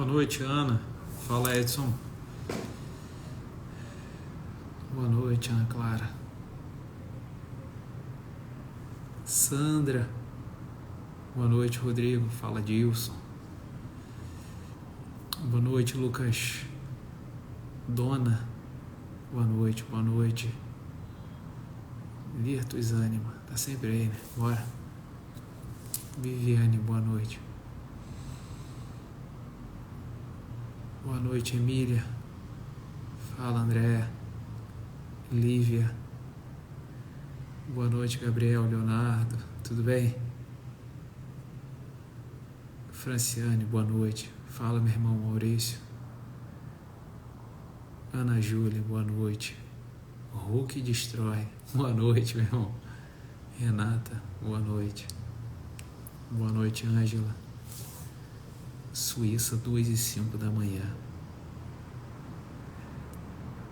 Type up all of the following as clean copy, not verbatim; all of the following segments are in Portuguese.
Boa noite, Ana. Fala, Edson. Boa noite, Ana Clara. Sandra. Boa noite, Rodrigo. Fala, Dilson. Boa noite, Lucas. Dona. Boa noite, boa noite. Virtus Anima. Tá sempre aí, né? Bora. Viviane, boa noite. Boa noite, Emília. Fala, André. Lívia. Boa noite, Gabriel, Leonardo. Tudo bem? Franciane, boa noite. Fala, meu irmão Maurício. Ana Júlia, boa noite. Hulk destrói. Boa noite, meu irmão. Renata, boa noite. Boa noite, Ângela. Suíça, 2h05 da manhã.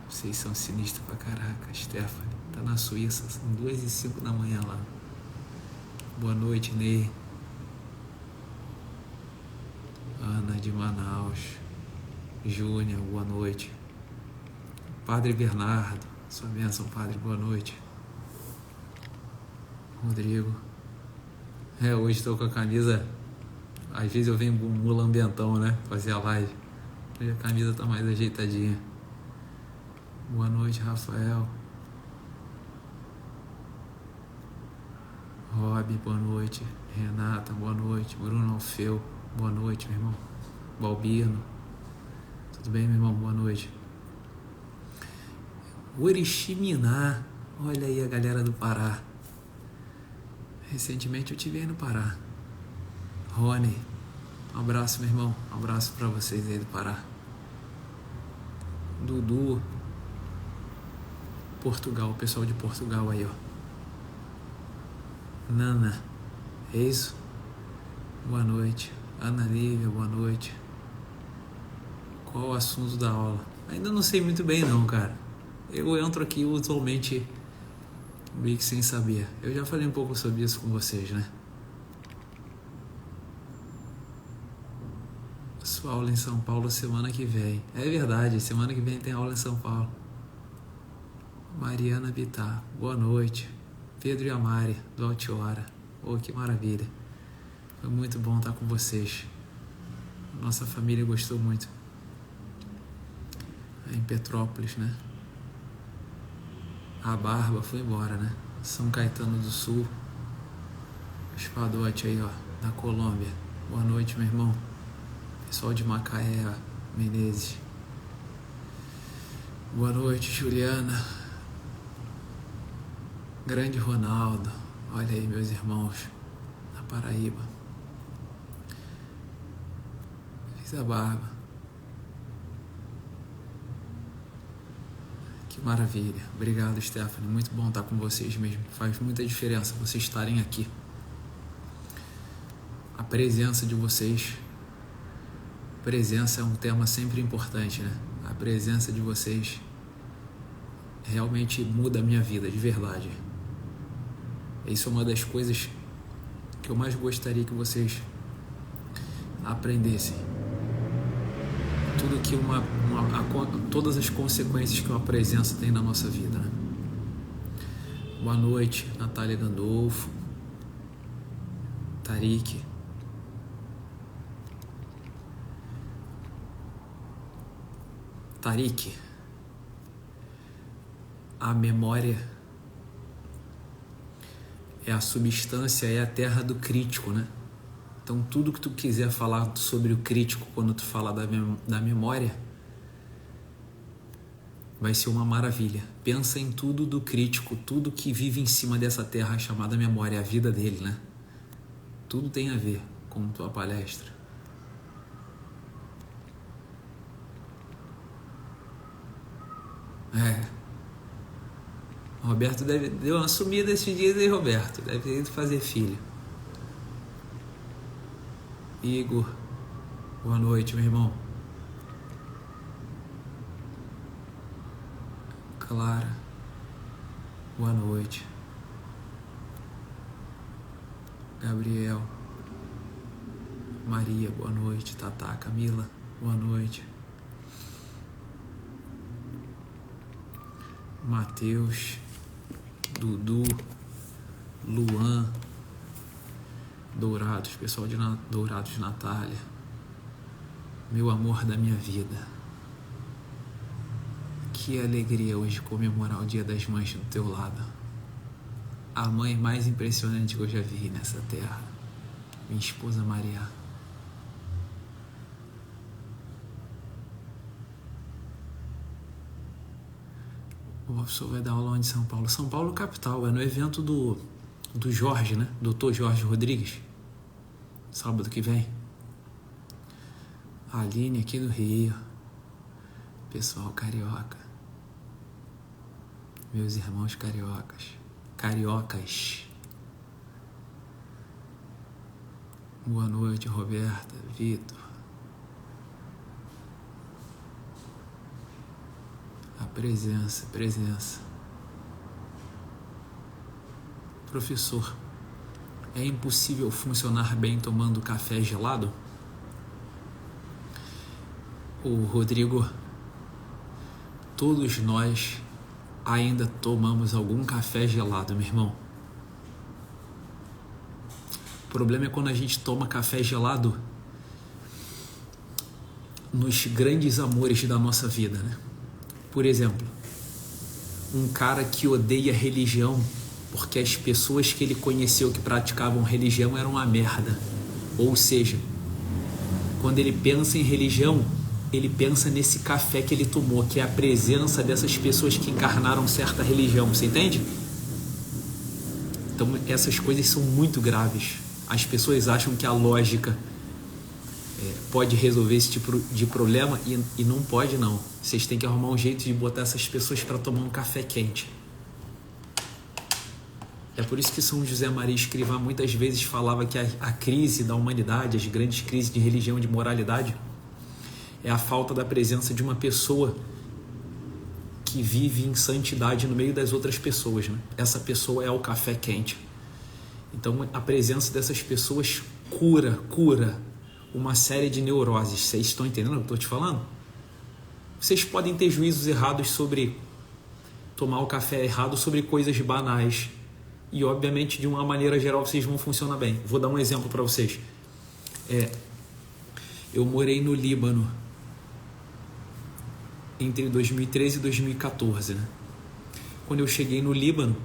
Vocês são sinistros pra caraca. Stephanie, tá na Suíça, são 2h05 da manhã lá. Boa noite, Ney. Ana de Manaus. Júnior, boa noite. Padre Bernardo, sua bênção, Padre, boa noite. Rodrigo. Hoje estou com a camisa. Às vezes eu venho mulambentão, né? Fazer a live. Hoje a camisa tá mais ajeitadinha. Boa noite, Rafael. Rob, boa noite. Renata, boa noite. Bruno Alfeu, boa noite, meu irmão. Balbino. Tudo bem, meu irmão? Boa noite. Oriximiná. Olha aí a galera do Pará. Recentemente eu estive aí no Pará. Rony, um abraço, meu irmão. Um abraço pra vocês aí do Pará. Dudu. Portugal, o pessoal de Portugal aí, ó. Nana, é isso? Boa noite. Ana Lívia, boa noite. Qual o assunto da aula? Ainda não sei muito bem não, cara. Eu entro aqui usualmente meio que sem saber. Eu já falei um pouco sobre isso com vocês, né? Sua aula em São Paulo semana que vem. É verdade, semana que vem tem aula em São Paulo. Mariana Bittar, boa noite. Pedro e a Mari, do Altiora. Oh, que maravilha. Foi muito bom estar com vocês. Nossa família gostou muito. É em Petrópolis, né? A Barba foi embora, né? São Caetano do Sul. Espadote aí, ó, da Colômbia. Boa noite, meu irmão. Pessoal de Macaé, Menezes. Boa noite, Juliana. Grande Ronaldo. Olha aí, meus irmãos. Na Paraíba. Fiz a barba. Que maravilha. Obrigado, Stephanie. Muito bom estar com vocês mesmo. Faz muita diferença vocês estarem aqui. A presença de vocês. Presença é um tema sempre importante, né? A presença de vocês realmente muda a minha vida, de verdade. Isso é uma das coisas que eu mais gostaria que vocês aprendessem. Tudo que todas as consequências que uma presença tem na nossa vida, né? Boa noite, Natália Gandolfo. Tarik. Tarik. A memória é a substância, é a terra do crítico, né? Então tudo que tu quiser falar sobre o crítico quando tu fala da memória vai ser uma maravilha. Pensa em tudo do crítico, tudo que vive em cima dessa terra chamada memória, a vida dele, né? Tudo tem a ver com tua palestra. Roberto deu uma sumida esses dias aí, Roberto. Deve ter ido fazer filho. Igor, boa noite, meu irmão. Clara, boa noite. Gabriel, Maria, boa noite. Tatá, Camila, boa noite. Matheus, Dudu, Luan, Dourados, pessoal de Dourados, Natália, meu amor da minha vida. Que alegria hoje comemorar o Dia das Mães do teu lado. A mãe mais impressionante que eu já vi nessa terra, minha esposa Maria. O professor vai dar aula onde em São Paulo? São Paulo capital, é no evento do Jorge, né? Doutor Jorge Rodrigues. Sábado que vem. A Aline aqui do Rio. Pessoal carioca. Meus irmãos cariocas. Cariocas. Boa noite, Roberta, Vitor. A presença. Professor, é impossível funcionar bem tomando café gelado? O Rodrigo, todos nós ainda tomamos algum café gelado, meu irmão. O problema é quando a gente toma café gelado nos grandes amores da nossa vida, né? Por exemplo, um cara que odeia religião porque as pessoas que ele conheceu que praticavam religião eram uma merda. Ou seja, quando ele pensa em religião, ele pensa nesse café que ele tomou, que é a presença dessas pessoas que encarnaram certa religião, você entende? Então essas coisas são muito graves. As pessoas acham que a lógica pode resolver esse tipo de problema e não pode não. Vocês têm que arrumar um jeito de botar essas pessoas para tomar um café quente. É por isso que São José Maria Escrivá muitas vezes falava que a crise da humanidade, as grandes crises de religião e de moralidade, é a falta da presença de uma pessoa que vive em santidade no meio das outras pessoas, né? Essa pessoa é o café quente. Então a presença dessas pessoas cura uma série de neuroses. Vocês estão entendendo o que eu estou te falando? Vocês podem ter juízos errados sobre tomar o café errado, sobre coisas banais. E obviamente de uma maneira geral vocês vão funcionar bem. Vou dar um exemplo para vocês. Eu morei no Líbano entre 2013 e 2014, né? Quando eu cheguei no Líbano,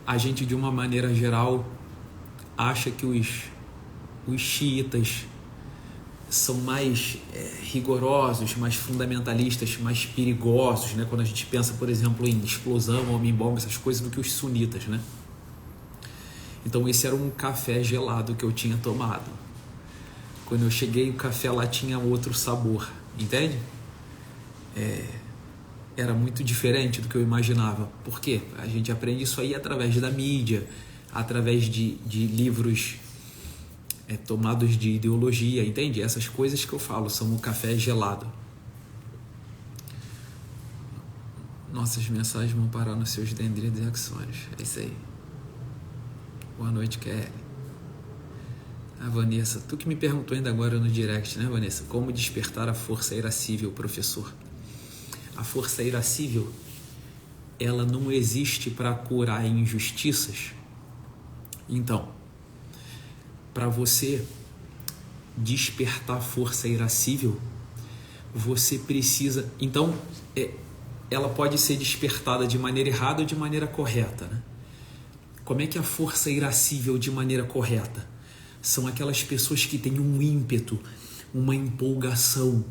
a gente de uma maneira geral acha que os xiitas são mais rigorosos, mais fundamentalistas, mais perigosos, né? Quando a gente pensa, por exemplo, em explosão, homem-bomba, essas coisas, do que os sunitas, né? Então esse era um café gelado que eu tinha tomado. Quando eu cheguei, o café lá tinha outro sabor, entende? Era muito diferente do que eu imaginava. Por quê? A gente aprende isso aí através da mídia, através de livros tomados de ideologia, entende? Essas coisas que eu falo são o café gelado. Nossas mensagens vão parar nos seus dendritos e axônios. É isso aí. Boa noite, Kelly. A Vanessa, tu que me perguntou ainda agora no direct, né, Vanessa? Como despertar a força irascível, professor? A força irascível, ela não existe para curar injustiças. Então, para você despertar força irascível, você precisa... Então, ela pode ser despertada de maneira errada ou de maneira correta, né? Como é que a força irascível de maneira correta? São aquelas pessoas que têm um ímpeto, uma empolgação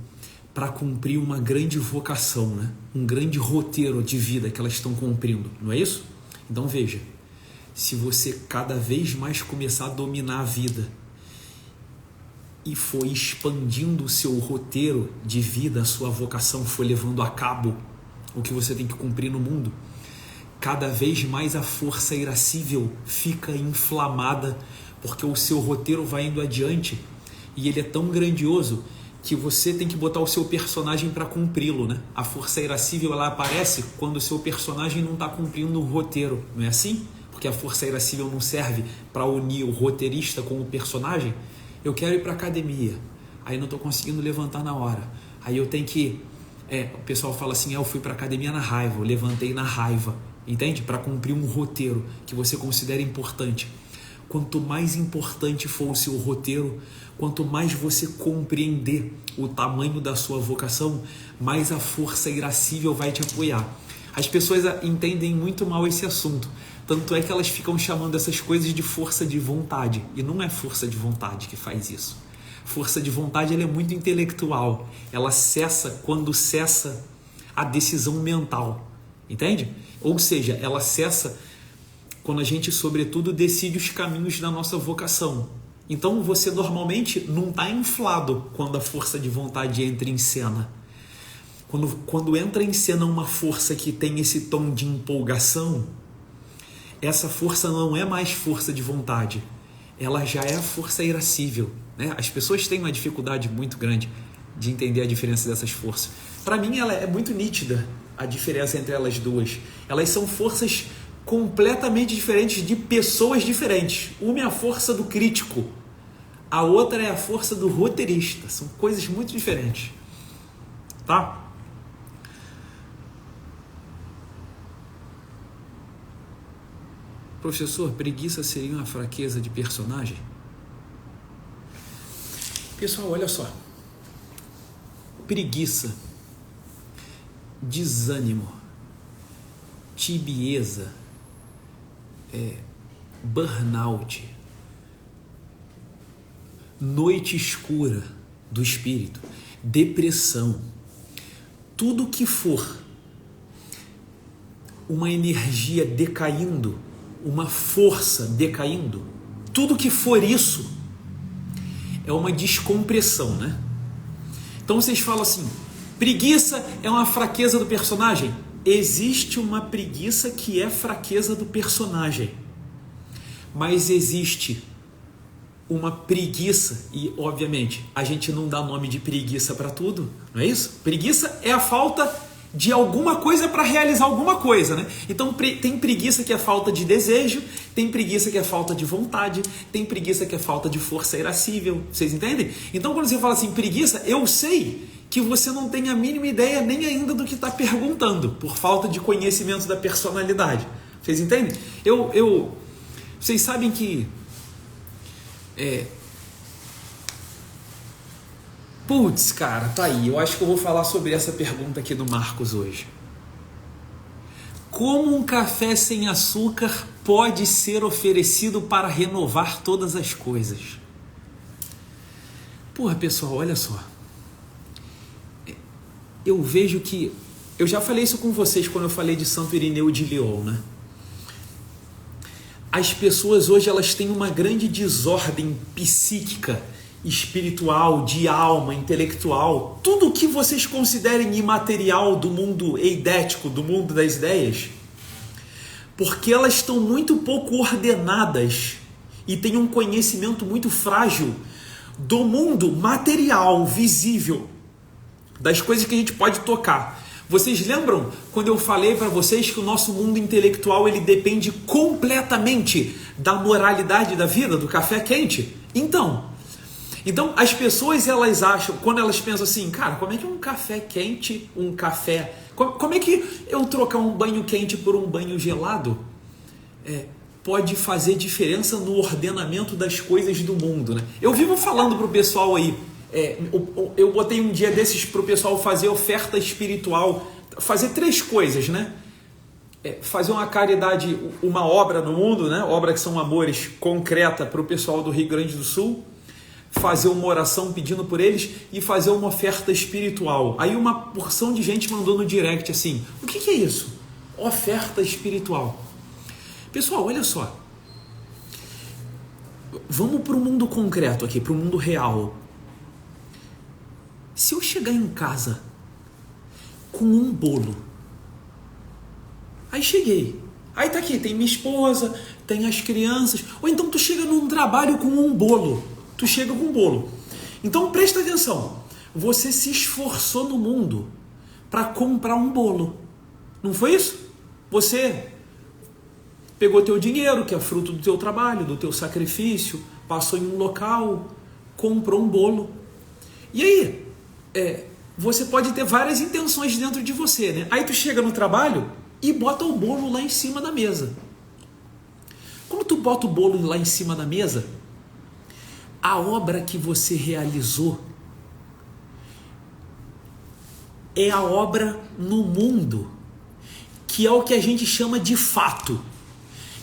para cumprir uma grande vocação, né? Um grande roteiro de vida que elas estão cumprindo, não é isso? Então veja, se você cada vez mais começar a dominar a vida e for expandindo o seu roteiro de vida, a sua vocação for levando a cabo o que você tem que cumprir no mundo, cada vez mais a força irascível fica inflamada, porque o seu roteiro vai indo adiante e ele é tão grandioso que você tem que botar o seu personagem para cumpri-lo, né? A força irascível, ela aparece quando o seu personagem não está cumprindo o roteiro, não é assim? Porque a força irascível não serve para unir o roteirista com o personagem. Eu quero ir para a academia. aí não estou conseguindo levantar na hora. Aí eu tenho que... o pessoal fala assim, eu fui para academia na raiva, eu levantei na raiva, entende? Para cumprir um roteiro que você considera importante. Quanto mais importante for o seu roteiro, quanto mais você compreender o tamanho da sua vocação, mais a força irascível vai te apoiar. As pessoas entendem muito mal esse assunto, tanto é que elas ficam chamando essas coisas de força de vontade, e não é força de vontade que faz isso. Força de vontade ela é muito intelectual, ela cessa quando cessa a decisão mental, entende? Ou seja, ela cessa quando a gente, sobretudo, decide os caminhos da nossa vocação. Então você normalmente não está inflado quando a força de vontade entra em cena. Quando entra em cena uma força que tem esse tom de empolgação, essa força não é mais força de vontade, ela já é a força irascível, né? As pessoas têm uma dificuldade muito grande de entender a diferença dessas forças. Para mim, ela é muito nítida, a diferença entre elas duas. Elas são forças completamente diferentes de pessoas diferentes. Uma é a força do crítico, a outra é a força do roteirista. São coisas muito diferentes, tá? Professor, preguiça seria uma fraqueza de personagem? Pessoal, olha só. Preguiça, desânimo, tibieza, burnout, noite escura do espírito, depressão, tudo que for uma energia decaindo, uma força decaindo, tudo que for isso é uma descompressão, né? Então vocês falam assim, preguiça é uma fraqueza do personagem. Existe uma preguiça que é fraqueza do personagem, mas existe uma preguiça, e obviamente a gente não dá nome de preguiça para tudo, não é isso? Preguiça é a falta de alguma coisa para realizar alguma coisa, né? Então tem preguiça que é falta de desejo, tem preguiça que é falta de vontade, tem preguiça que é falta de força irascível, vocês entendem? Então quando você fala assim, preguiça, eu sei que você não tem a mínima ideia nem ainda do que está perguntando, por falta de conhecimento da personalidade, vocês entendem? Vocês sabem que putz, cara, tá aí. Eu acho que eu vou falar sobre essa pergunta aqui do Marcos hoje. Como um café sem açúcar pode ser oferecido para renovar todas as coisas? Porra, pessoal, olha só. Eu vejo que... Eu já falei isso com vocês quando eu falei de Santo Irineu de Lyon, né? As pessoas hoje elas têm uma grande desordem psíquica, espiritual, de alma, intelectual, tudo o que vocês considerem imaterial do mundo eidético, do mundo das ideias, porque elas estão muito pouco ordenadas e têm um conhecimento muito frágil do mundo material, visível, das coisas que a gente pode tocar. Vocês lembram quando eu falei para vocês que o nosso mundo intelectual ele depende completamente da moralidade da vida, do café quente? Então as pessoas elas acham, quando elas pensam assim, cara, como é que um café quente, como é que eu trocar um banho quente por um banho gelado pode fazer diferença no ordenamento das coisas do mundo, né? Eu vivo falando pro pessoal aí, eu botei um dia desses pro pessoal fazer oferta espiritual, fazer 3 coisas, né? Fazer uma caridade, uma obra no mundo, né? Obra que são amores concreta pro pessoal do Rio Grande do Sul, fazer uma oração pedindo por eles e fazer uma oferta espiritual. Aí uma porção de gente mandou no direct assim, o que é isso? Oferta espiritual. Pessoal, olha só. Vamos para o mundo concreto aqui, para o mundo real. Se eu chegar em casa com um bolo, aí cheguei, aí tá aqui, tem minha esposa, tem as crianças, ou então tu chega num trabalho com um bolo, então presta atenção, você se esforçou no mundo para comprar um bolo, não foi isso? Você pegou teu dinheiro, que é fruto do teu trabalho, do teu sacrifício, passou em um local, comprou um bolo. E aí, você pode ter várias intenções dentro de você, né? Aí tu chega no trabalho e bota o bolo lá em cima da mesa. Quando tu bota o bolo lá em cima da mesa, a obra que você realizou é a obra no mundo, que é o que a gente chama de fato.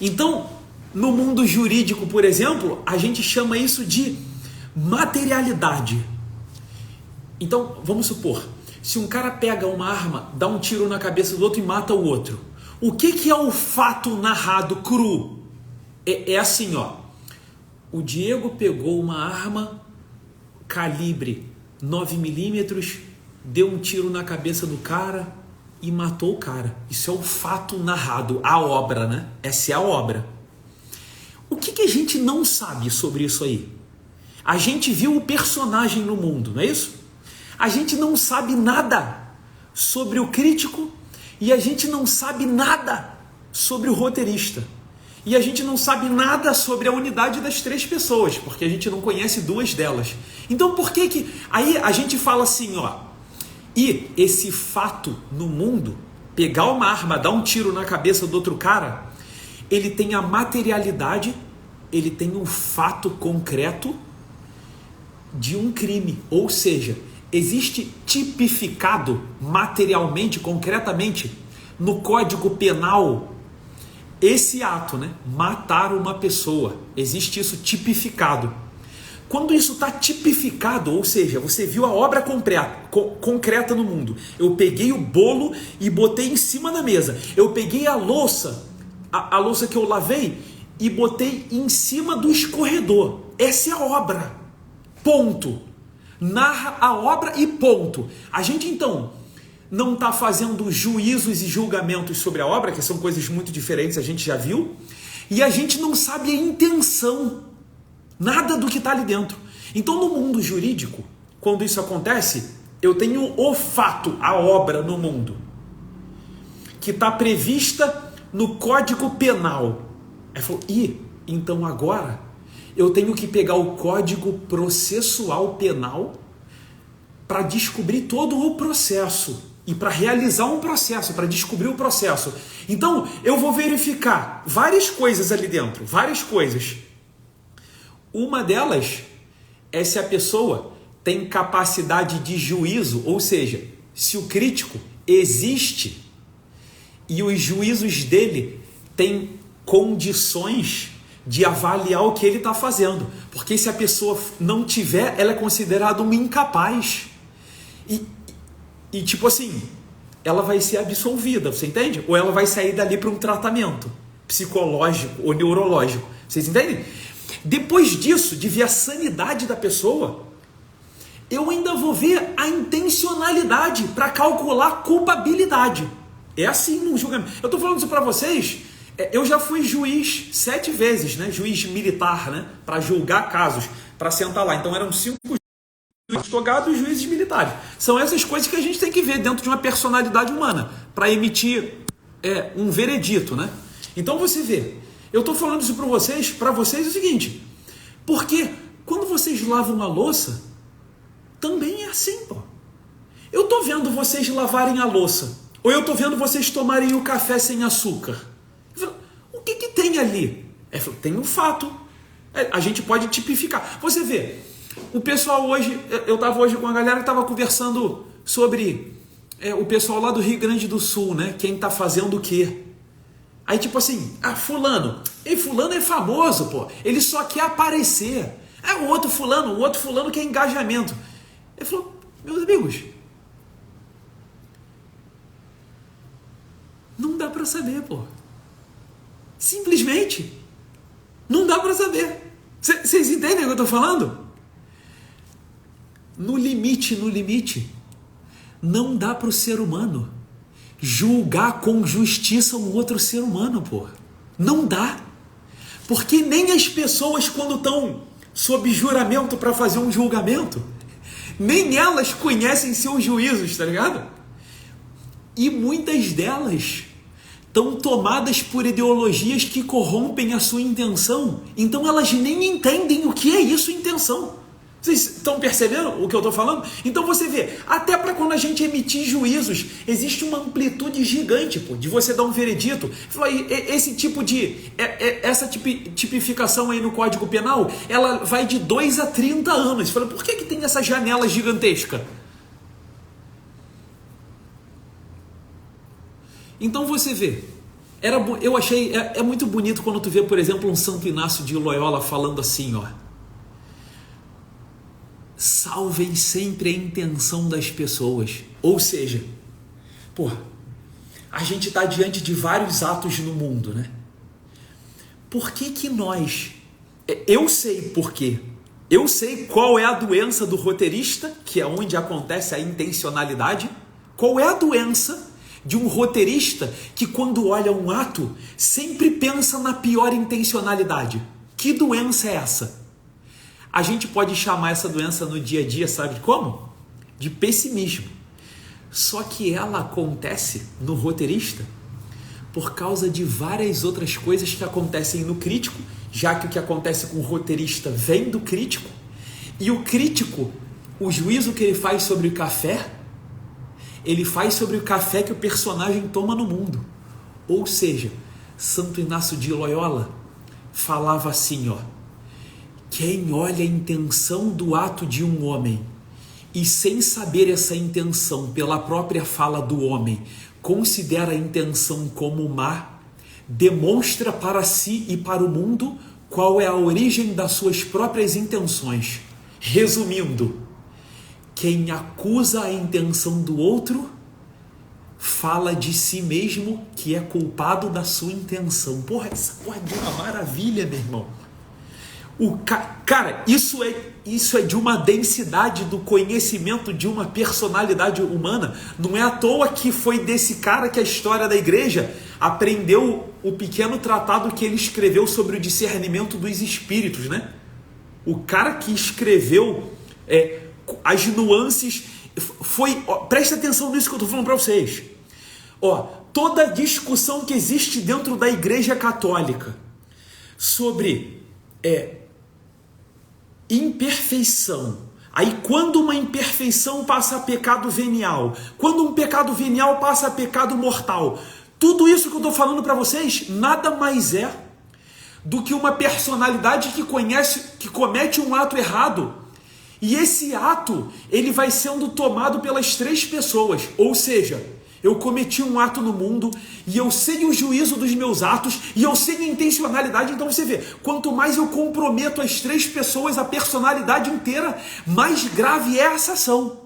Então, no mundo jurídico, por exemplo, a gente chama isso de materialidade. Então, vamos supor, se um cara pega uma arma, dá um tiro na cabeça do outro e mata o outro, o que é o fato narrado cru? É assim, ó. O Diego pegou uma arma calibre 9mm, deu um tiro na cabeça do cara e matou o cara. Isso é o fato narrado, a obra, né? Essa é a obra. O que a gente não sabe sobre isso aí? A gente viu o personagem no mundo, não é isso? A gente não sabe nada sobre o crítico e a gente não sabe nada sobre o roteirista. E a gente não sabe nada sobre a unidade das três pessoas, porque a gente não conhece duas delas. Então por que aí a gente fala assim, ó, e esse fato no mundo, pegar uma arma, dar um tiro na cabeça do outro cara, ele tem a materialidade, ele tem um fato concreto de um crime, ou seja, existe tipificado materialmente, concretamente, no Código Penal, esse ato, né? Matar uma pessoa. Existe isso tipificado. Quando isso está tipificado, ou seja, você viu a obra concreta no mundo. Eu peguei o bolo e botei em cima da mesa. Eu peguei a louça, a louça que eu lavei, e botei em cima do escorredor. Essa é a obra. Ponto. Narra a obra e ponto. A gente então não está fazendo juízos e julgamentos sobre a obra, que são coisas muito diferentes, a gente já viu, e a gente não sabe a intenção, nada do que está ali dentro. Então, no mundo jurídico, quando isso acontece, eu tenho o fato, a obra no mundo, que está prevista no Código Penal. Aí falou, então agora eu tenho que pegar o Código Processual Penal para descobrir todo o processo e para realizar um processo, para descobrir o processo. Então, eu vou verificar várias coisas ali dentro, várias coisas. Uma delas é se a pessoa tem capacidade de juízo, ou seja, se o crítico existe e os juízos dele têm condições de avaliar o que ele está fazendo. Porque se a pessoa não tiver, ela é considerada uma incapaz. E tipo assim, ela vai ser absolvida, você entende? Ou ela vai sair dali para um tratamento psicológico ou neurológico. Vocês entendem? Depois disso, de ver a sanidade da pessoa, eu ainda vou ver a intencionalidade para calcular a culpabilidade. É assim no julgamento. Eu estou falando isso para vocês. Eu já fui juiz 7 vezes, né? Juiz militar, né? Para julgar casos, para sentar lá. Então eram 5 advogados e juízes militares. São essas coisas que a gente tem que ver dentro de uma personalidade humana para emitir um veredito, né? Então você vê, eu estou falando isso para vocês é o seguinte, porque quando vocês lavam uma louça, também é assim, pô. Eu estou vendo vocês lavarem a louça, ou eu estou vendo vocês tomarem o café sem açúcar. O que tem ali? Tem um fato. A gente pode tipificar. Você vê, o pessoal hoje, eu estava hoje com a galera que estava conversando sobre o pessoal lá do Rio Grande do Sul, né? Quem está fazendo o quê? Aí tipo assim, fulano é famoso, pô. Ele só quer aparecer. O outro fulano quer engajamento. Ele falou, meus amigos, não dá para saber, pô. Simplesmente não dá para saber. Vocês entendem o que eu estou falando? No limite, não dá para o ser humano julgar com justiça um outro ser humano, pô. Não dá. Porque nem as pessoas, quando estão sob juramento para fazer um julgamento, nem elas conhecem seus juízos, tá ligado? E muitas delas estão tomadas por ideologias que corrompem a sua intenção. Então elas nem entendem o que é isso, intenção. Vocês estão percebendo o que eu estou falando? Então você vê, até para quando a gente emitir juízos, existe uma amplitude gigante, pô, de você dar um veredito. Esse tipo de, essa tipificação aí no Código Penal, ela vai de 2 a 30 anos. Fala, por que tem essa janela gigantesca? Então você vê, eu achei, é muito bonito quando tu vê, por exemplo, um Santo Inácio de Loyola falando assim, ó: salvem sempre a intenção das pessoas. Ou seja, pô, a gente está diante de vários atos no mundo, né? Por que nós... Eu sei por quê. Eu sei qual é a doença do roteirista, que é onde acontece a intencionalidade. Qual é a doença de um roteirista que, quando olha um ato, sempre pensa na pior intencionalidade? Que doença é essa? A gente pode chamar essa doença no dia a dia, sabe como? De pessimismo. Só que ela acontece no roteirista por causa de várias outras coisas que acontecem no crítico, já que o que acontece com o roteirista vem do crítico, e o crítico, o juízo que ele faz sobre o café, ele faz sobre o café que o personagem toma no mundo. Ou seja, Santo Inácio de Loyola falava assim, ó: quem olha a intenção do ato de um homem e, sem saber essa intenção pela própria fala do homem, considera a intenção como má, demonstra para si e para o mundo qual é a origem das suas próprias intenções. Resumindo, quem acusa a intenção do outro fala de si mesmo que é culpado da sua intenção. Porra, essa porra é uma maravilha, meu irmão. Cara, isso é de uma densidade do conhecimento de uma personalidade humana. Não é à toa que foi desse cara que a história da igreja aprendeu o pequeno tratado que ele escreveu sobre o discernimento dos espíritos, né? O cara que escreveu as nuances presta atenção nisso que eu estou falando para vocês. Toda discussão que existe dentro da igreja católica sobre imperfeição. Aí quando uma imperfeição passa a pecado venial, quando um pecado venial passa a pecado mortal, tudo isso que eu estou falando para vocês nada mais é do que uma personalidade que comete um ato errado, e esse ato ele vai sendo tomado pelas 3 pessoas. Ou seja, eu cometi um ato no mundo e eu sei o juízo dos meus atos e eu sei a intencionalidade. Então você vê, quanto mais eu comprometo as 3 pessoas, a personalidade inteira, mais grave é essa ação.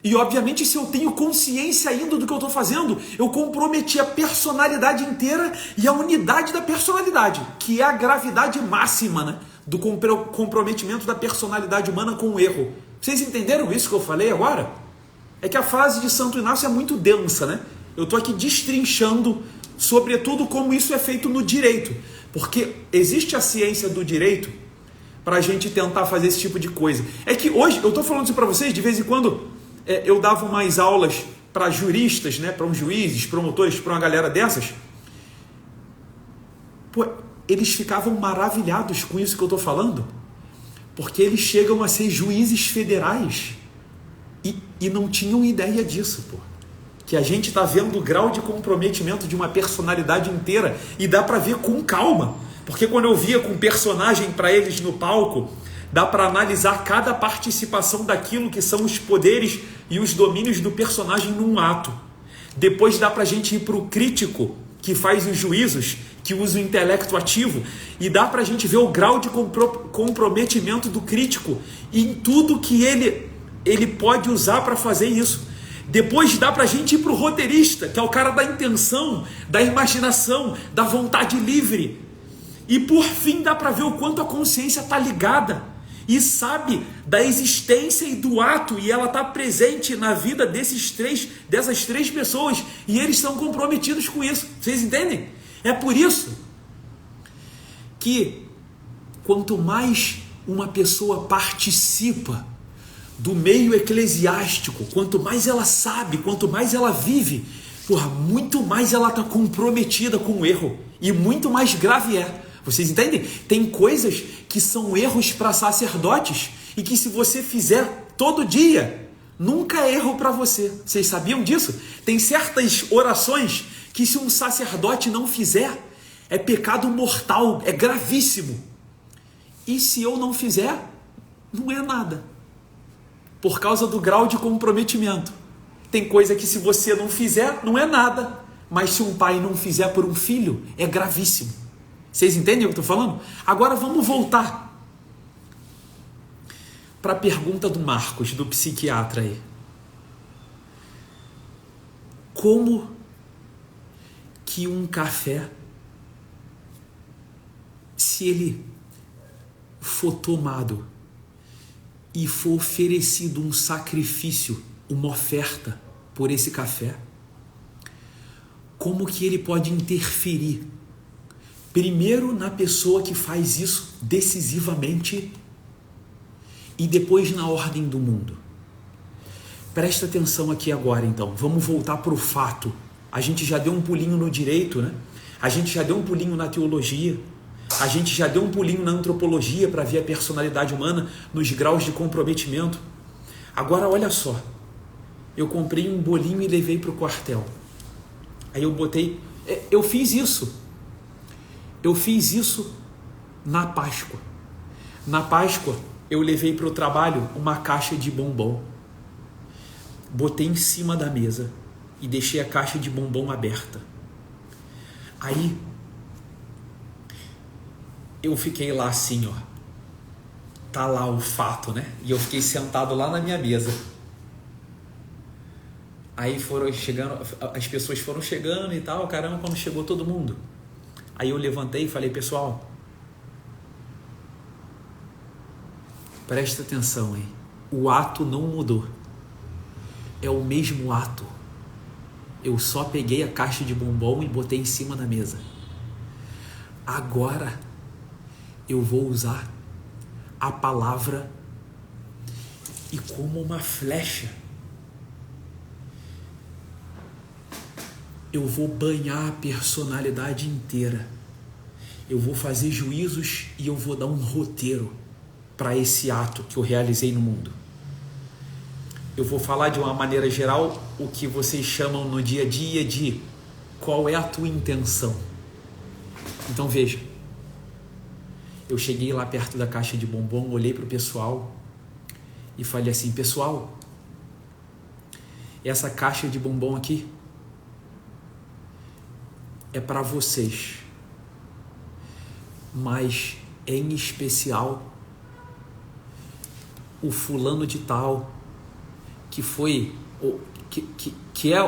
E obviamente, se eu tenho consciência ainda do que eu estou fazendo, eu comprometi a personalidade inteira e a unidade da personalidade, que é a gravidade máxima, né, do comprometimento da personalidade humana com o erro. Vocês entenderam isso que eu falei agora? É que a frase de Santo Inácio é muito densa, né? Eu estou aqui destrinchando, sobretudo, como isso é feito no direito. Porque existe a ciência do direito para a gente tentar fazer esse tipo de coisa. É que hoje, eu estou falando isso para vocês, de vez em quando eu dava umas aulas para juristas, né? Para uns juízes, promotores, para uma galera dessas. Pô, eles ficavam maravilhados com isso que eu estou falando, porque eles chegam a ser juízes federais. E não tinham ideia disso, pô. Que a gente está vendo o grau de comprometimento de uma personalidade inteira e dá para ver com calma. Porque quando eu via com personagem para eles no palco, dá para analisar cada participação daquilo que são os poderes e os domínios do personagem num ato. Depois dá para a gente ir para o crítico, que faz os juízos, que usa o intelecto ativo, e dá para a gente ver o grau de comprometimento do crítico em tudo que ele pode usar para fazer isso. Depois dá para a gente ir para o roteirista, que é o cara da intenção, da imaginação, da vontade livre. E por fim dá para ver o quanto a consciência está ligada e sabe da existência e do ato, e ela está presente na vida dessas três pessoas, e eles estão comprometidos com isso. Vocês entendem? É por isso que quanto mais uma pessoa participa do meio eclesiástico, quanto mais ela sabe, quanto mais ela vive, muito mais ela está comprometida com o erro, e muito mais grave é. Vocês entendem? Tem coisas que são erros para sacerdotes e que se você fizer todo dia, nunca é erro para você. Vocês sabiam disso? Tem certas orações que se um sacerdote não fizer, é pecado mortal, é gravíssimo. E se eu não fizer, não é nada. Por causa do grau de comprometimento. Tem coisa que se você não fizer, não é nada. Mas se um pai não fizer por um filho, é gravíssimo. Vocês entendem o que eu estou falando? Agora vamos voltar para a pergunta do Marcos, do psiquiatra aí. Como que um café, se ele for tomado e for oferecido um sacrifício, uma oferta por esse café, como que ele pode interferir? Primeiro na pessoa que faz isso decisivamente e depois na ordem do mundo. Presta atenção aqui agora então, vamos voltar para o fato. A gente já deu um pulinho no direito, né? A gente já deu um pulinho na teologia, a gente já deu um pulinho na antropologia para ver a personalidade humana nos graus de comprometimento. Agora olha só, eu comprei um bolinho e levei para o quartel. Aí eu botei, eu fiz isso na Páscoa. Na Páscoa eu levei para o trabalho uma caixa de bombom, botei em cima da mesa e deixei a caixa de bombom aberta. Aí eu fiquei lá assim, ó, tá lá o fato, né? E eu fiquei sentado lá na minha mesa. Aí foram chegando, as pessoas foram chegando e tal, caramba, quando chegou todo mundo. Aí eu levantei e falei, pessoal, presta atenção, hein? O ato não mudou. É o mesmo ato. Eu só peguei a caixa de bombom e botei em cima da mesa. Agora eu vou usar a palavra e como uma flecha eu vou banhar a personalidade inteira. Eu vou fazer juízos e eu vou dar um roteiro para esse ato que eu realizei no mundo. Eu vou falar de uma maneira geral o que vocês chamam no dia a dia de qual é a tua intenção. Então veja, eu cheguei lá perto da caixa de bombom, olhei para o pessoal e falei assim, pessoal, essa caixa de bombom aqui é para vocês, mas em especial o fulano de tal que foi, que é,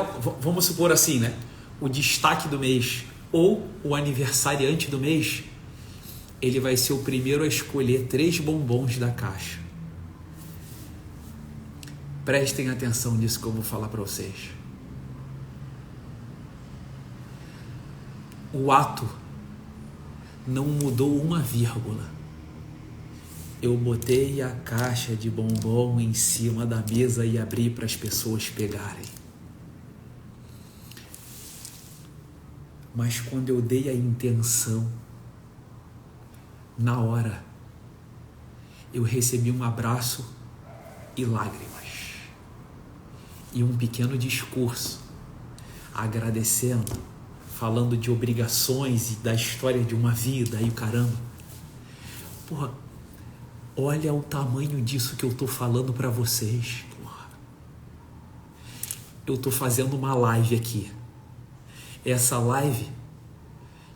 vamos supor assim, né? O destaque do mês ou o aniversariante do mês, ele vai ser o primeiro a escolher 3 bombons da caixa. Prestem atenção nisso que eu vou falar para vocês. O ato não mudou uma vírgula. Eu botei a caixa de bombom em cima da mesa e abri para as pessoas pegarem. Mas quando eu dei a intenção, na hora, eu recebi um abraço e lágrimas. E um pequeno discurso, agradecendo, falando de obrigações e da história de uma vida e o caramba. Porra, olha o tamanho disso que eu tô falando para vocês. Porra. Eu tô fazendo uma live aqui. Essa live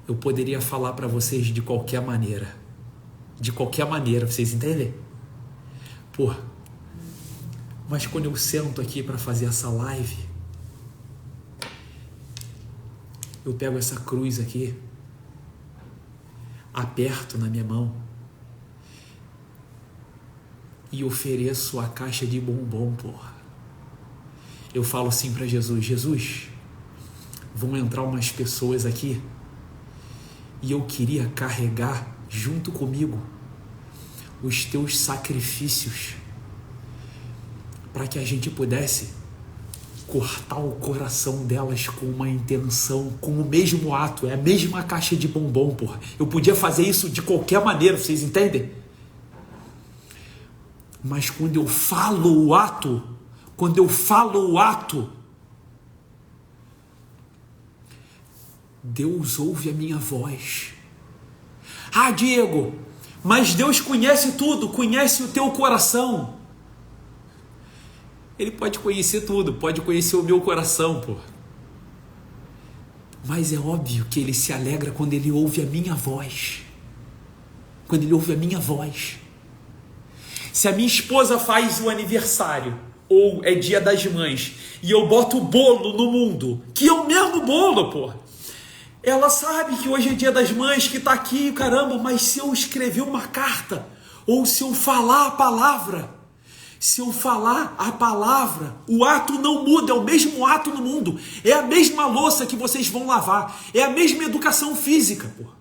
eu poderia falar para vocês de qualquer maneira. De qualquer maneira, vocês entendem? Porra, mas quando eu sento aqui para fazer essa live, eu pego essa cruz aqui, aperto na minha mão e ofereço a caixa de bombom, porra. Eu falo assim para Jesus, Jesus, vão entrar umas pessoas aqui e eu queria carregar junto comigo os teus sacrifícios para que a gente pudesse cortar o coração delas com uma intenção, com o mesmo ato, é a mesma caixa de bombom, porra. Eu podia fazer isso de qualquer maneira, vocês entendem? Mas quando eu falo o ato, Deus ouve a minha voz. Ah, Diego, mas Deus conhece tudo, conhece o teu coração. Ele pode conhecer tudo, pode conhecer o meu coração, pô. Mas é óbvio que Ele se alegra quando Ele ouve a minha voz. Quando Ele ouve a minha voz. Se a minha esposa faz o aniversário, ou é dia das mães, e eu boto o bolo no mundo, que é o mesmo bolo, pô. Ela sabe que hoje é dia das mães, que tá aqui, caramba, mas se eu escrever uma carta, ou se eu falar a palavra, o ato não muda, é o mesmo ato no mundo, é a mesma louça que vocês vão lavar, é a mesma educação física, pô.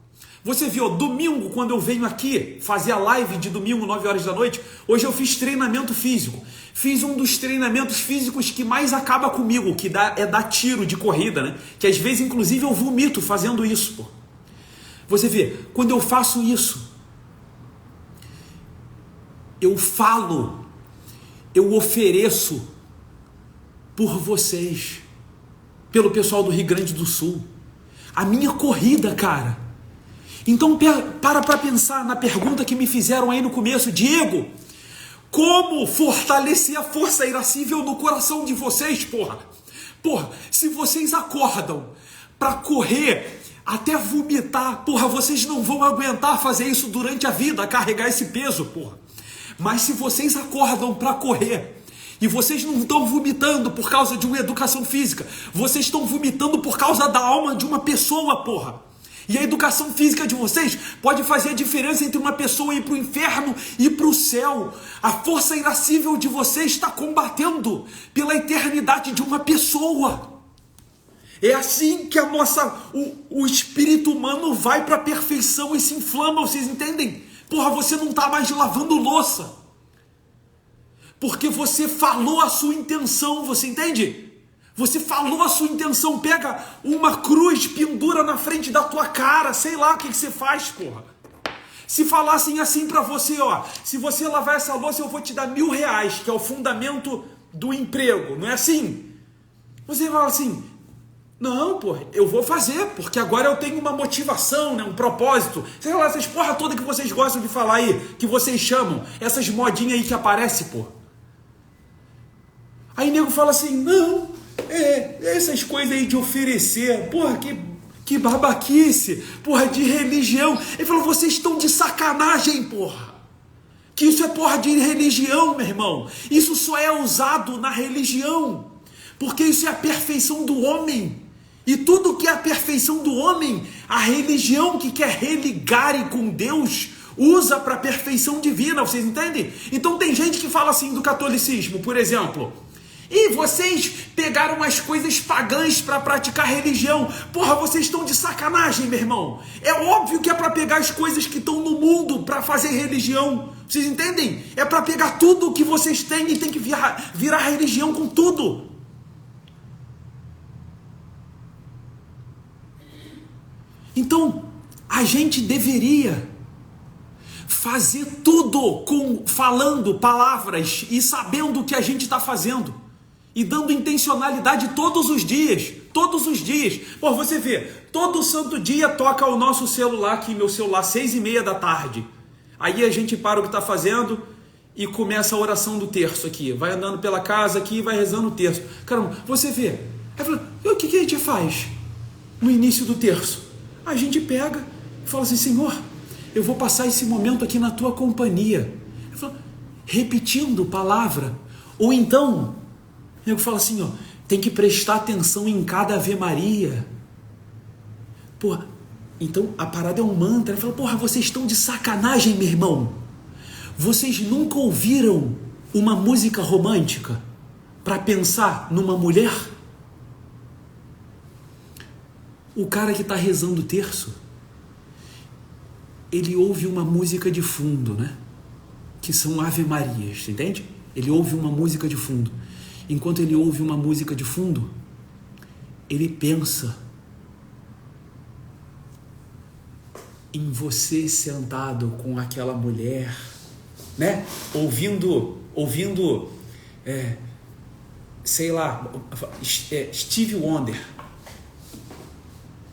Você viu, domingo, quando eu venho aqui fazer a live de domingo, 9 horas da noite, hoje eu fiz treinamento físico. Fiz um dos treinamentos físicos que mais acaba comigo, que é dar tiro de corrida, né? Que às vezes, inclusive, eu vomito fazendo isso, pô. Você vê, quando eu faço isso, eu falo, eu ofereço por vocês, pelo pessoal do Rio Grande do Sul. A minha corrida, cara. Então para pensar na pergunta que me fizeram aí no começo, Diego, como fortalecer a força irascível no coração de vocês, porra? Porra, se vocês acordam para correr até vomitar, porra, vocês não vão aguentar fazer isso durante a vida, carregar esse peso, porra. Mas se vocês acordam para correr e vocês não estão vomitando por causa de uma educação física, vocês estão vomitando por causa da alma de uma pessoa, porra. E a educação física de vocês pode fazer a diferença entre uma pessoa ir para o inferno e para o céu. A força irascível de vocês está combatendo pela eternidade de uma pessoa. É assim que o espírito humano vai para a perfeição e se inflama, vocês entendem? Porra, você não está mais lavando louça. Porque você falou a sua intenção, você entende? Você falou a sua intenção, pega uma cruz, pendura na frente da tua cara, sei lá o que você faz, porra. Se falassem assim pra você, ó, se você lavar essa louça eu vou te dar R$1.000, que é o fundamento do emprego, não é assim? Você fala assim, não, porra, eu vou fazer, porque agora eu tenho uma motivação, né, um propósito. Sei lá, essas porra toda que vocês gostam de falar aí, que vocês chamam, essas modinhas aí que aparecem, porra. Aí nego fala assim, não... essas coisas aí de oferecer, porra, que babaquice, porra, de religião. Ele falou, vocês estão de sacanagem, porra. Que isso é porra de religião, meu irmão. Isso só é usado na religião, porque isso é a perfeição do homem. E tudo que é a perfeição do homem, a religião que quer religar com Deus, usa para a perfeição divina, vocês entendem? Então tem gente que fala assim do catolicismo, por exemplo... E vocês pegaram as coisas pagãs para praticar religião. Porra, vocês estão de sacanagem, meu irmão. É óbvio que é para pegar as coisas que estão no mundo para fazer religião. Vocês entendem? É para pegar tudo que vocês têm e tem que virar religião com tudo. Então, a gente deveria fazer tudo falando palavras e sabendo o que a gente está fazendo. E dando intencionalidade todos os dias. Todos os dias. Pô, você vê, todo santo dia toca o nosso celular aqui, meu celular, 6h30 da tarde. Aí a gente para o que está fazendo e começa a oração do terço aqui. Vai andando pela casa aqui e vai rezando o terço. Caramba, você vê. Aí fala, e o que a gente faz no início do terço? A gente pega e fala assim, Senhor, eu vou passar esse momento aqui na tua companhia. Ele fala, repetindo palavra. Ou então... eu falo assim, ó, tem que prestar atenção em cada Ave Maria. Porra, então a parada é um mantra. Ele fala, porra, vocês estão de sacanagem, meu irmão. Vocês nunca ouviram uma música romântica para pensar numa mulher? O cara que está rezando o terço, ele ouve uma música de fundo, né? Que são Ave Marias, entende? Ele ouve uma música de fundo. Enquanto ele ouve uma música de fundo, ele pensa em você sentado com aquela mulher né? Ouvindo sei lá, Stevie Wonder,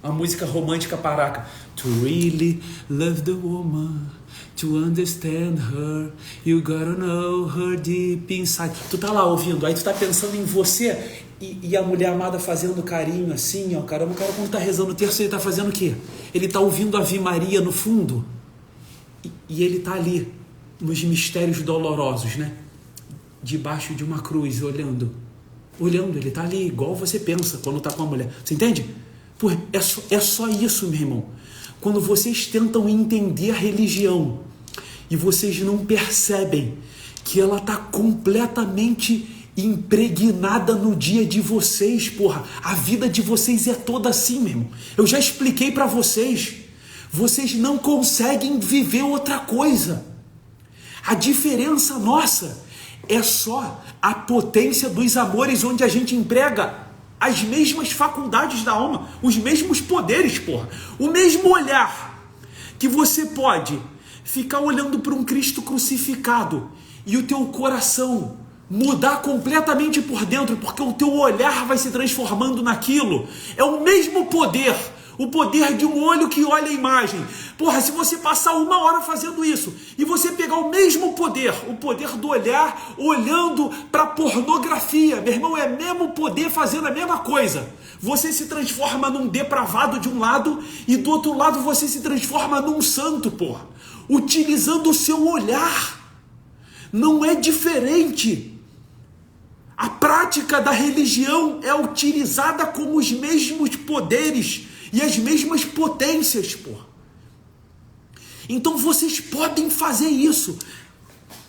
a música romântica paraca. To really love the woman, to understand her, you gotta know her deep inside. Tu tá lá ouvindo, aí tu tá pensando em você e a mulher amada fazendo carinho assim, ó, caramba, o cara quando tá rezando o terço, ele tá fazendo o quê? Ele tá ouvindo a Ave Maria no fundo e ele tá ali nos mistérios dolorosos, né? Debaixo de uma cruz, olhando, ele tá ali, igual você pensa quando tá com a mulher. Você entende? Pô, é só isso, meu irmão. Quando vocês tentam entender a religião e vocês não percebem que ela tá completamente impregnada no dia de vocês, porra. A vida de vocês é toda assim, meu irmão. Eu já expliquei pra vocês. Vocês não conseguem viver outra coisa. A diferença nossa é só a potência dos amores, onde a gente emprega as mesmas faculdades da alma, os mesmos poderes, porra. O mesmo olhar que você pode ficar olhando para um Cristo crucificado e o teu coração mudar completamente por dentro, porque o teu olhar vai se transformando naquilo. É o mesmo poder. O poder de um olho que olha a imagem. Porra, se você passar 1 hora fazendo isso e você pegar o mesmo poder, o poder do olhar, olhando para pornografia, meu irmão, é mesmo poder fazendo a mesma coisa. Você se transforma num depravado de um lado e do outro lado você se transforma num santo, porra. Utilizando o seu olhar. Não é diferente. A prática da religião é utilizada com os mesmos poderes e as mesmas potências, pô. Então vocês podem fazer isso.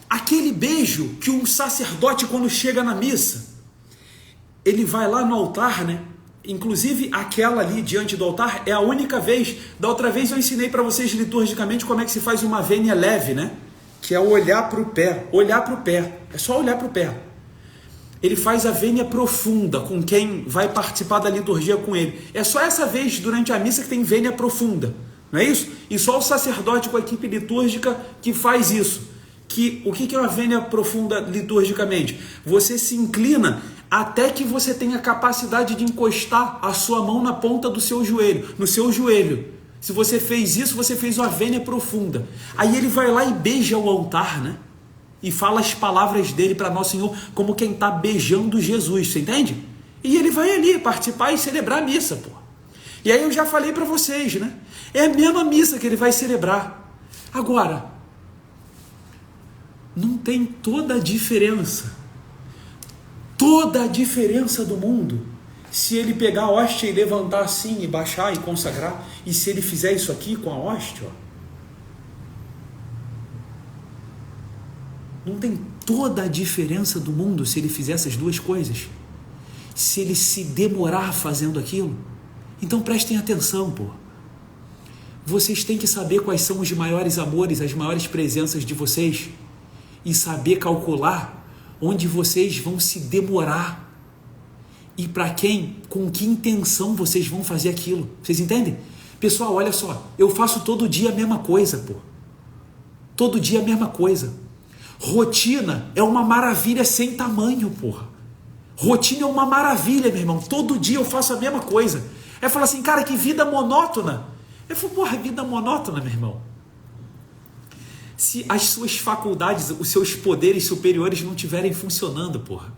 Aquele beijo que um sacerdote, quando chega na missa, ele vai lá no altar, né? Inclusive aquela ali diante do altar é a única vez. Da outra vez eu ensinei para vocês liturgicamente como é que se faz uma vênia leve, né? Que é olhar para o pé. Olhar para o pé. É só olhar para o pé. Ele faz a vênia profunda com quem vai participar da liturgia com ele. É só essa vez durante a missa que tem vênia profunda, não é isso? E só o sacerdote com a equipe litúrgica que faz isso. O que é uma vênia profunda liturgicamente? Você se inclina até que você tenha capacidade de encostar a sua mão na ponta do seu joelho, no seu joelho. Se você fez isso, você fez uma vênia profunda. Aí ele vai lá e beija o altar, né? E fala as palavras dele para Nosso Senhor como quem está beijando Jesus, você entende? E ele vai ali participar e celebrar a missa, pô. E aí eu já falei para vocês, né? É a mesma missa que ele vai celebrar. Agora, não tem toda a diferença do mundo se ele pegar a hóstia e levantar assim e baixar e consagrar, e se ele fizer isso aqui com a hóstia, ó. Não tem toda a diferença do mundo se ele fizer essas duas coisas? Se ele se demorar fazendo aquilo? Então prestem atenção, pô. Vocês têm que saber quais são os maiores amores, as maiores presenças de vocês e saber calcular onde vocês vão se demorar e para quem, com que intenção vocês vão fazer aquilo. Vocês entendem? Pessoal, olha só, eu faço todo dia a mesma coisa, pô. Todo dia a mesma coisa. Rotina é uma maravilha sem tamanho, porra. Rotina é uma maravilha, meu irmão. Todo dia eu faço a mesma coisa. Aí fala assim, cara, que vida monótona. Eu falo, porra, vida monótona, meu irmão. Se as suas faculdades, os seus poderes superiores não estiverem funcionando, porra.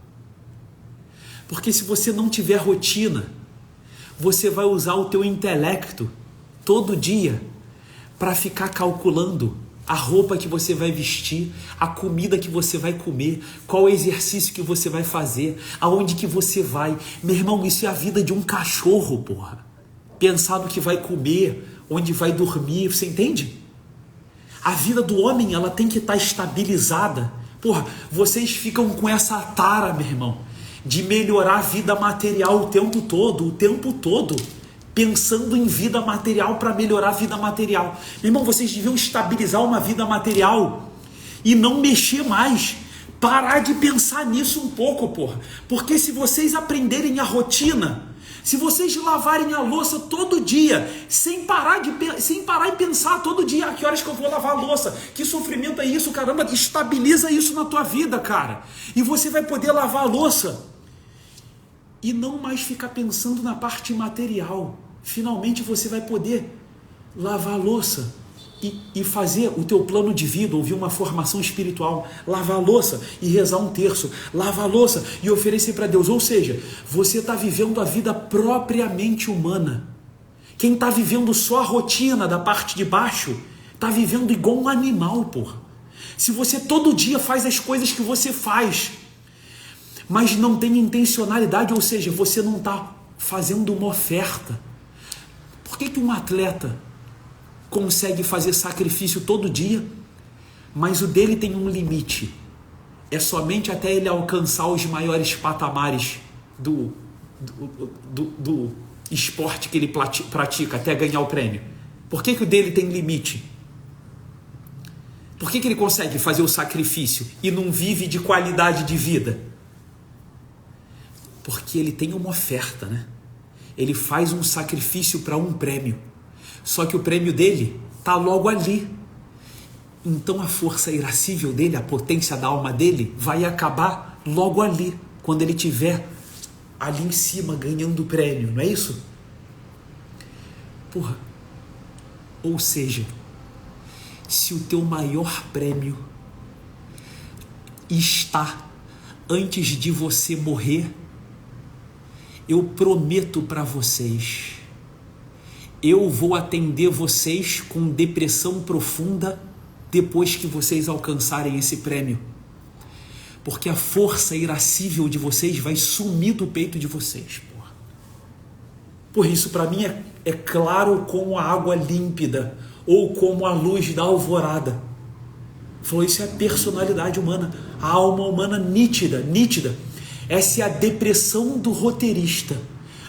Porque se você não tiver rotina, você vai usar o teu intelecto todo dia para ficar calculando a roupa que você vai vestir, a comida que você vai comer, qual exercício que você vai fazer, aonde que você vai. Meu irmão, isso é a vida de um cachorro, porra. Pensar no que vai comer, onde vai dormir, você entende? A vida do homem, ela tem que estar estabilizada. Porra, vocês ficam com essa tara, meu irmão, de melhorar a vida material o tempo todo. Pensando em vida material para melhorar a vida material. Meu irmão, vocês deviam estabilizar uma vida material e não mexer mais. Parar de pensar nisso um pouco, porra. Porque se vocês aprenderem a rotina, Se vocês lavarem a louça todo dia, sem parar e pensar todo dia, a que horas que eu vou lavar a louça? Que sofrimento é isso, caramba? Estabiliza isso na tua vida, cara. E você vai poder lavar a louça e não mais ficar pensando na parte material. Finalmente você vai poder lavar a louça e fazer o teu plano de vida, ouvir uma formação espiritual, lavar a louça e rezar um terço, lavar a louça e oferecer para Deus. Ou seja, você está vivendo a vida propriamente humana. Quem está vivendo só a rotina da parte de baixo, está vivendo igual um animal, porra. Se você todo dia faz as coisas que você faz, mas não tem intencionalidade, ou seja, você não está fazendo uma oferta. Por que um atleta consegue fazer sacrifício todo dia, mas o dele tem um limite? É somente até ele alcançar os maiores patamares do esporte que ele pratica, até ganhar o prêmio. Por que o dele tem limite? Por que ele consegue fazer o sacrifício e não vive de qualidade de vida? Porque ele tem uma oferta, né? Ele faz um sacrifício para um prêmio. Só que o prêmio dele está logo ali. Então a força irascível dele, a potência da alma dele, vai acabar logo ali, quando ele estiver ali em cima ganhando o prêmio, não é isso? Porra. Ou seja, se o teu maior prêmio está antes de você morrer, eu prometo para vocês, eu vou atender vocês com depressão profunda depois que vocês alcançarem esse prêmio. Porque a força irascível de vocês vai sumir do peito de vocês. Porra. Por isso, para mim, é claro como a água límpida ou como a luz da alvorada. Falou, isso é a personalidade humana, a alma humana nítida. Essa é a depressão do roteirista.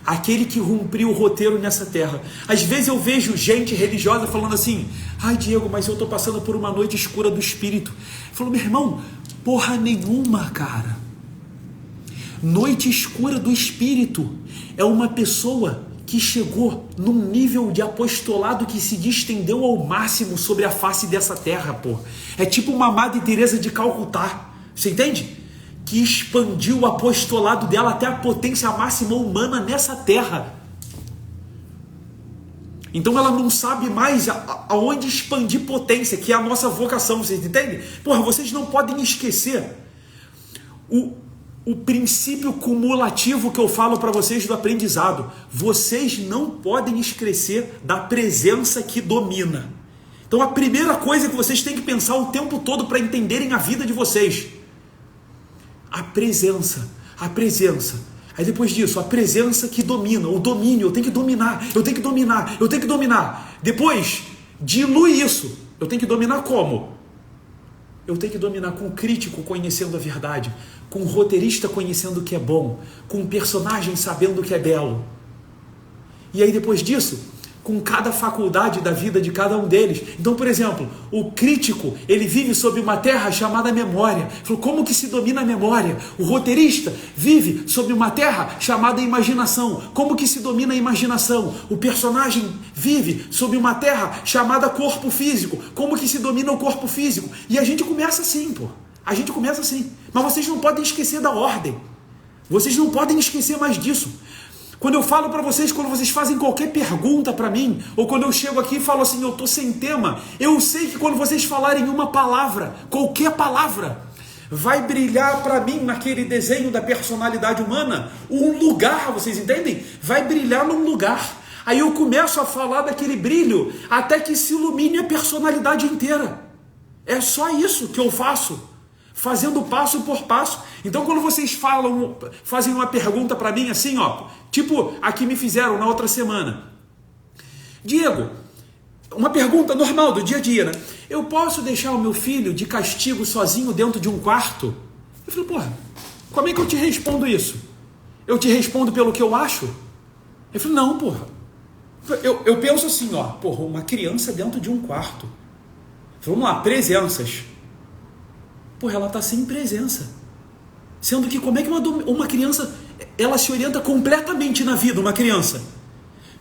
Aquele que cumpriu o roteiro nessa terra. Às vezes eu vejo gente religiosa falando assim, ai Diego, mas eu estou passando por uma noite escura do espírito. Eu falo, meu irmão, porra nenhuma, cara. Noite escura do espírito é uma pessoa que chegou num nível de apostolado que se distendeu ao máximo sobre a face dessa terra, pô. É tipo uma Madre Teresa de Calcutá, você entende? Que expandiu o apostolado dela até a potência máxima humana nessa terra. Então ela não sabe mais aonde expandir potência, que é a nossa vocação, vocês entendem? Porra, vocês não podem esquecer o princípio cumulativo que eu falo para vocês do aprendizado. Vocês não podem esquecer da presença que domina. Então a primeira coisa que vocês têm que pensar o tempo todo para entenderem a vida de vocês, a presença. Aí depois disso, a presença que domina, o domínio, eu tenho que dominar. Depois, dilui isso. Eu tenho que dominar como? Eu tenho que dominar com o crítico conhecendo a verdade, com o roteirista conhecendo o que é bom, com o personagem sabendo o que é belo. E aí depois disso, com cada faculdade da vida de cada um deles. Então, por exemplo, o crítico, ele vive sob uma terra chamada memória. Como que se domina a memória? O roteirista vive sob uma terra chamada imaginação. Como que se domina a imaginação? O personagem vive sob uma terra chamada corpo físico. Como que se domina o corpo físico? E a gente começa assim, pô. A gente começa assim. Mas vocês não podem esquecer da ordem. Vocês não podem esquecer mais disso. Quando eu falo para vocês, quando vocês fazem qualquer pergunta para mim, ou quando eu chego aqui e falo assim, eu estou sem tema, eu sei que quando vocês falarem uma palavra, qualquer palavra, vai brilhar para mim naquele desenho da personalidade humana, um lugar, vocês entendem? Vai brilhar num lugar. Aí eu começo a falar daquele brilho, até que se ilumine a personalidade inteira. É só isso que eu faço, fazendo passo por passo. Então quando vocês fazem uma pergunta para mim assim, ó, tipo a que me fizeram na outra semana, Diego, uma pergunta normal do dia a dia, né? Eu posso deixar o meu filho de castigo sozinho dentro de um quarto? Eu falei, porra, como é que eu te respondo isso? Eu te respondo pelo que eu acho? Eu falei, não, porra. Eu penso assim, ó, porra, uma criança dentro de um quarto. Eu falei, vamos lá, presenças. Porra, ela está sem presença. Sendo que como é que uma criança ela se orienta completamente na vida, uma criança,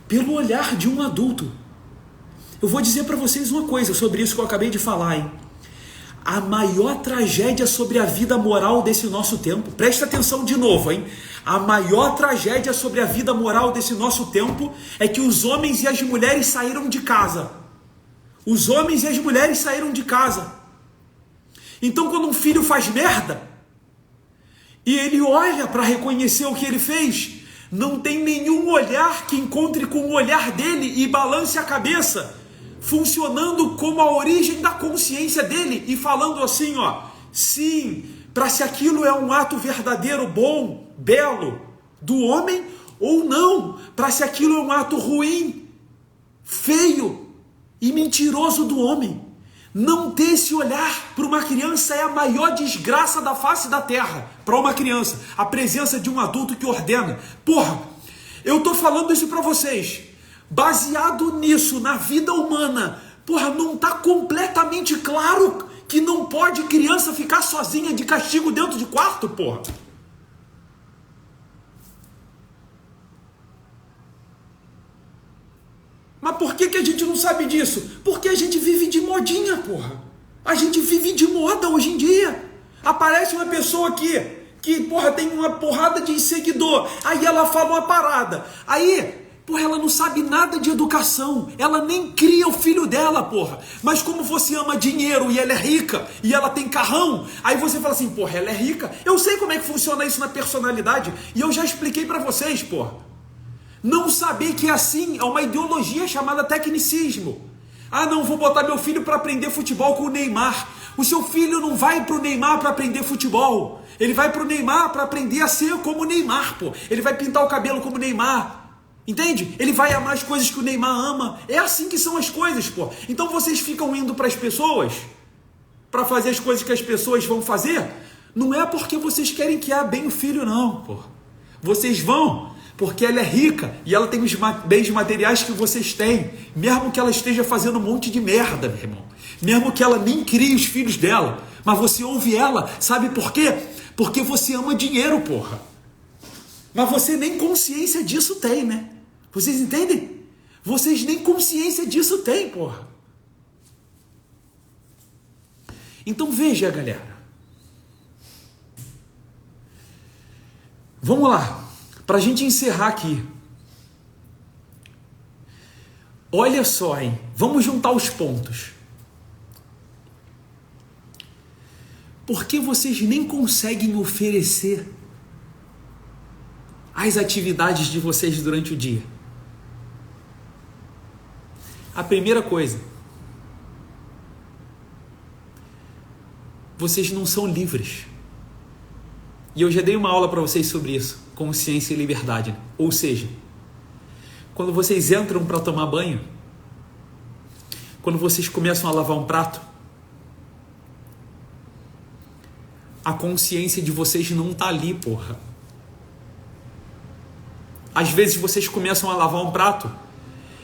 pelo olhar de um adulto. Eu vou dizer para vocês uma coisa sobre isso que eu acabei de falar, hein? A maior tragédia sobre a vida moral desse nosso tempo, presta atenção de novo, hein? A maior tragédia sobre a vida moral desse nosso tempo é que os homens e as mulheres saíram de casa. Os homens e as mulheres saíram de casa. Então, quando um filho faz merda, e ele olha para reconhecer o que ele fez, não tem nenhum olhar que encontre com o olhar dele e balance a cabeça, funcionando como a origem da consciência dele e falando assim, ó, sim, para se aquilo é um ato verdadeiro, bom, belo do homem ou não, para se aquilo é um ato ruim, feio e mentiroso do homem. Não ter esse olhar para uma criança é a maior desgraça da face da terra. Para uma criança, a presença de um adulto que ordena. Porra, eu tô falando isso para vocês. Baseado nisso, na vida humana, porra, não tá completamente claro que não pode criança ficar sozinha de castigo dentro de quarto, porra? Mas por que a gente não sabe disso? Porque a gente vive de modinha, porra. A gente vive de moda hoje em dia. Aparece uma pessoa aqui que, porra, tem uma porrada de seguidor. Aí ela fala uma parada. Aí, porra, ela não sabe nada de educação. Ela nem cria o filho dela, porra. Mas como você ama dinheiro e ela é rica e ela tem carrão, aí você fala assim, porra, ela é rica. Eu sei como é que funciona isso na personalidade e eu já expliquei pra vocês, porra. Não saber que é assim é uma ideologia chamada tecnicismo. Ah, não, vou botar meu filho para aprender futebol com o Neymar. O seu filho não vai pro Neymar para aprender futebol. Ele vai pro Neymar para aprender a ser como o Neymar, pô. Ele vai pintar o cabelo como o Neymar. Entende? Ele vai amar as coisas que o Neymar ama. É assim que são as coisas, pô. Então vocês ficam indo para as pessoas para fazer as coisas que as pessoas vão fazer. Não é porque vocês querem criar bem o filho, não, pô. Vocês vão porque ela é rica e ela tem os bens materiais que vocês têm, mesmo que ela esteja fazendo um monte de merda, meu irmão, mesmo que ela nem crie os filhos dela, mas você ouve ela, sabe por quê? Porque você ama dinheiro, porra. Mas você nem consciência disso tem, né? Vocês entendem? Vocês nem consciência disso têm, porra. Então veja, galera. Vamos lá. Para a gente encerrar aqui. Olha só, hein? Vamos juntar os pontos. Por que vocês nem conseguem oferecer as atividades de vocês durante o dia? A primeira coisa, vocês não são livres. E eu já dei uma aula para vocês sobre isso, consciência e liberdade. Ou seja, quando vocês entram para tomar banho, quando vocês começam a lavar um prato, a consciência de vocês não está ali, porra. Às vezes vocês começam a lavar um prato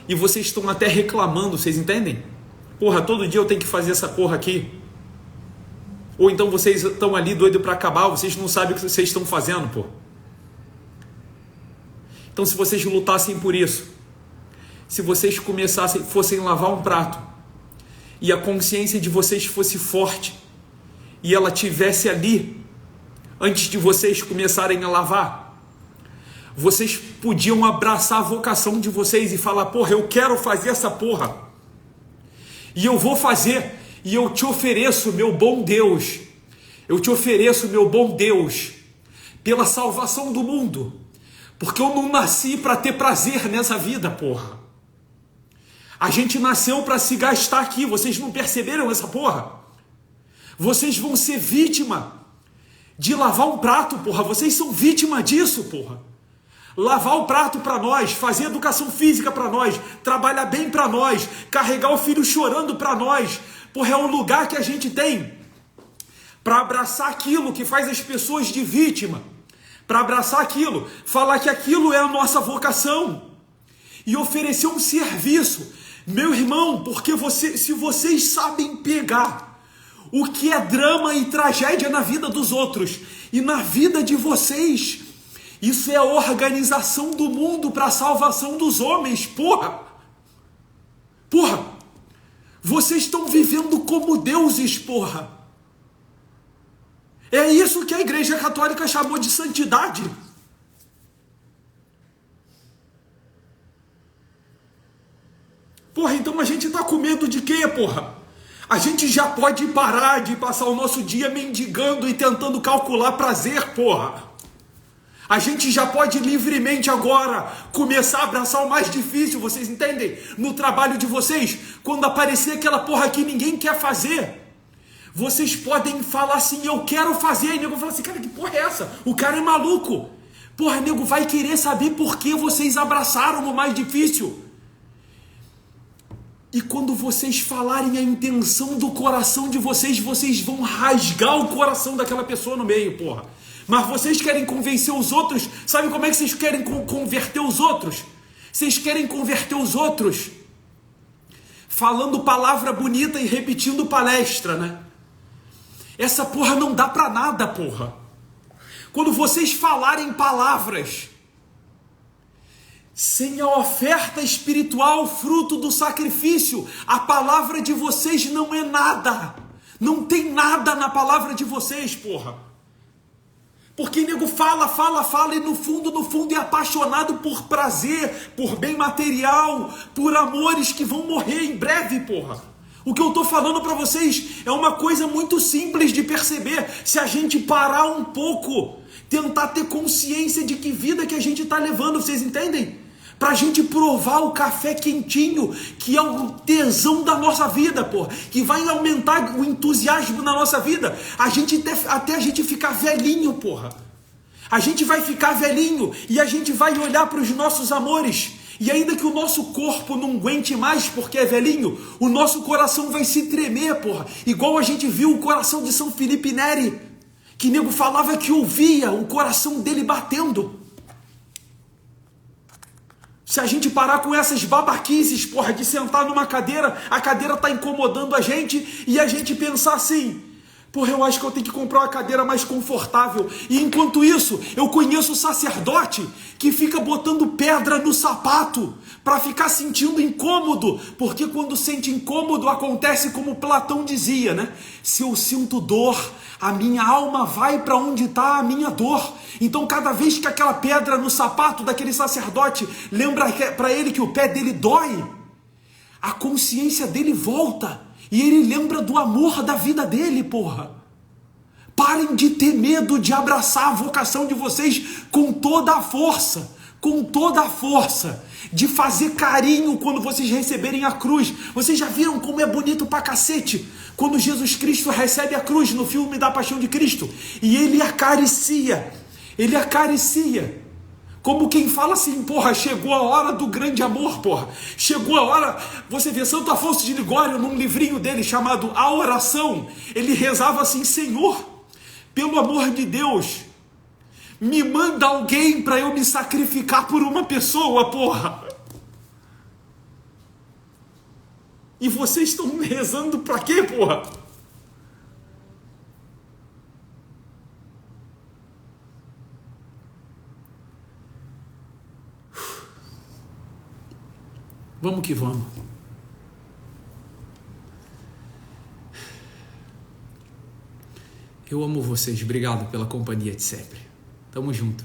e vocês estão até reclamando, vocês entendem? Porra, todo dia eu tenho que fazer essa porra aqui. Ou então vocês estão ali doidos para acabar, vocês não sabem o que vocês estão fazendo, pô. Então se vocês lutassem por isso, se vocês fossem lavar um prato, e a consciência de vocês fosse forte, e ela tivesse ali, antes de vocês começarem a lavar, vocês podiam abraçar a vocação de vocês e falar, porra, eu quero fazer essa porra, e eu vou fazer. E eu te ofereço, meu bom Deus, eu te ofereço, meu bom Deus, pela salvação do mundo, porque eu não nasci para ter prazer nessa vida, porra. A gente nasceu para se gastar aqui, vocês não perceberam essa porra? Vocês vão ser vítima de lavar um prato, porra, vocês são vítima disso, porra. Lavar o prato para nós, fazer educação física para nós, trabalhar bem para nós, carregar o filho chorando para nós, porra, é um lugar que a gente tem para abraçar aquilo que faz as pessoas de vítima, para abraçar aquilo, falar que aquilo é a nossa vocação e oferecer um serviço, meu irmão, porque se vocês sabem pegar o que é drama e tragédia na vida dos outros e na vida de vocês, Isso é a organização do mundo para a salvação dos homens, porra! Porra! Vocês estão vivendo como deuses, porra! É isso que a Igreja Católica chamou de santidade. Porra, então a gente tá com medo de quê, porra? A gente já pode parar de passar o nosso dia mendigando e tentando calcular prazer, porra! A gente já pode livremente agora começar a abraçar o mais difícil, vocês entendem? No trabalho de vocês, quando aparecer aquela porra que ninguém quer fazer, vocês podem falar assim, eu quero fazer. Aí o nego fala assim, cara, que porra é essa? O cara é maluco. Porra, nego vai querer saber por que vocês abraçaram o mais difícil. E quando vocês falarem a intenção do coração de vocês, vocês vão rasgar o coração daquela pessoa no meio, porra. Mas vocês querem convencer os outros. Sabe como é que vocês querem converter os outros? Vocês querem converter os outros falando palavra bonita e repetindo palestra, né? Essa porra não dá pra nada, porra. Quando vocês falarem palavras sem a oferta espiritual, fruto do sacrifício, a palavra de vocês não é nada. Não tem nada na palavra de vocês, porra. Porque nego fala e no fundo é apaixonado por prazer, por bem material, por amores que vão morrer em breve, porra. O que eu tô falando pra vocês é uma coisa muito simples de perceber. Se a gente parar um pouco, tentar ter consciência de que vida que a gente tá levando, vocês entendem? Pra gente provar o café quentinho, que é o tesão da nossa vida, porra, que vai aumentar o entusiasmo na nossa vida, até a gente ficar velhinho, porra. A gente vai ficar velhinho e a gente vai olhar para os nossos amores, e ainda que o nosso corpo não aguente mais porque é velhinho, o nosso coração vai se tremer, porra, igual a gente viu o coração de São Felipe Neri, que nego falava que ouvia o coração dele batendo. Se a gente parar com essas babaquices, porra, de sentar numa cadeira, a cadeira tá incomodando a gente e a gente pensar assim, porra, eu acho que eu tenho que comprar uma cadeira mais confortável. E enquanto isso, eu conheço sacerdote que fica botando pedra no sapato para ficar sentindo incômodo, porque quando sente incômodo acontece como Platão dizia, né? Se eu sinto dor, a minha alma vai para onde está a minha dor. Então cada vez que aquela pedra no sapato daquele sacerdote lembra para ele que o pé dele dói, a consciência dele volta e ele lembra do amor da vida dele, porra. Parem de ter medo de abraçar a vocação de vocês com toda a força, de fazer carinho quando vocês receberem a cruz. Vocês já viram como é bonito pra cacete quando Jesus Cristo recebe a cruz no filme da Paixão de Cristo e ele acaricia, como quem fala assim, porra, chegou a hora do grande amor, porra, chegou a hora. Você vê Santo Afonso de Ligório num livrinho dele chamado A Oração, ele rezava assim, Senhor, pelo amor de Deus, me manda alguém para eu me sacrificar por uma pessoa, porra. E vocês estão rezando para quê, porra? Vamos que vamos. Eu amo vocês. Obrigado pela companhia de sempre. Tamo junto.